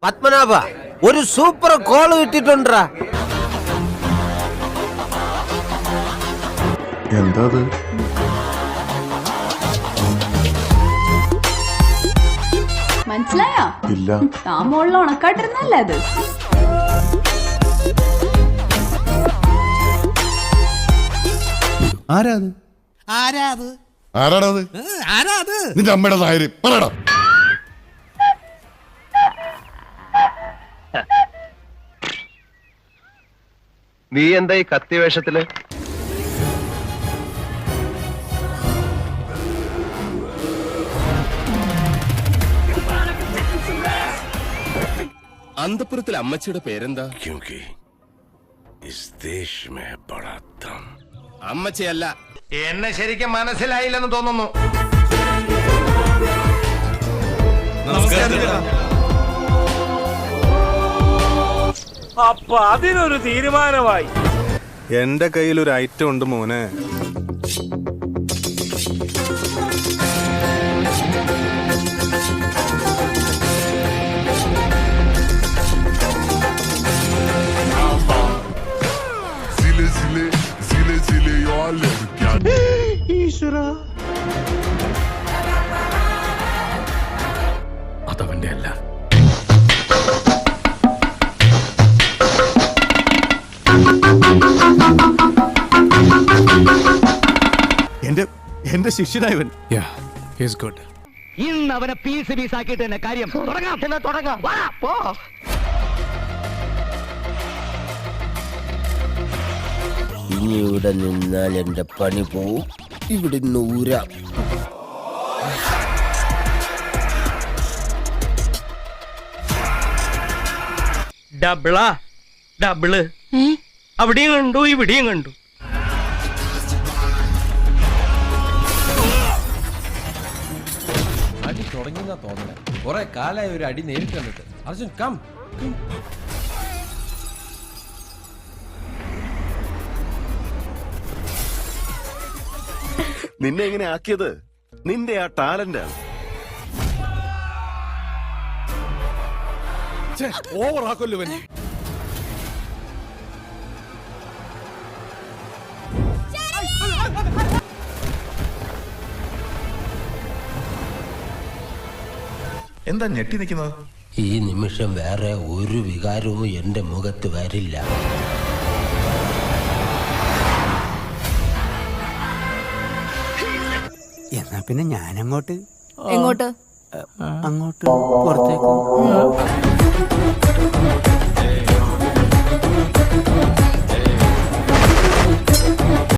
പത്മനാഭ ഒരു super call കിട്ടിട്ടുണ്ടാ. എന്താ മനസ്സിലായോ? ഇല്ല. താൻ മുകളിൽ ഉണക്കാട്ടിരുന്നല്ലേ അത്? ആരാടത്? നിന്റെ അമ്മയുടെ നായര് പറയടാ. നീ എന്താ ഈ കത്തി വേഷത്തില്? അന്തപുരത്തിലെ അമ്മച്ചിയുടെ പേരെന്താ? അമ്മച്ചിയല്ല. എന്നെ ശരിക്കും മനസ്സിലായില്ലെന്ന് തോന്നുന്നു. അപ്പൊ അതിനൊരു തീരുമാനമായി. എന്റെ കയ്യിൽ ഒരു ഐറ്റം ഉണ്ട് മോനെ. അതവന്റെ അല്ല. എന്റെ ശിഷ്യനായവൻ. ഇന്ന് അവനെ പീസ് പീസാക്കിയിട്ട് തന്നെ കാര്യം തുടങ്ങാം. ഇനി ഇവിടെ നിന്നാൽ എന്റെ പണി പോവും. ഇവിടെ നൂരാം. ഡബിള് അവിടെയും കണ്ടു ഇവിടെയും കണ്ടു. അടി തുടങ്ങിയെന്നാ തോന്നണേ. കുറെ കാലായി ഒരു അടി നേരിട്ട് കണ്ടിട്ട്. അർജുൻ കം. നിന്നെ എങ്ങനെ ആക്കിയത് നിന്റെ ആ ടാലന്റ് ആണ്. ഓവറാക്കല്ലോ. എന്താ ഞെട്ടി നിൽക്കുന്നത്? ഈ നിമിഷം വേറെ ഒരു വികാരവും എന്റെ മുഖത്ത് വരില്ല. എന്നാ പിന്നെ ഞാനങ്ങോട്ട്. എങ്ങോട്ട്? അങ്ങോട്ട് പുറത്തേക്ക്.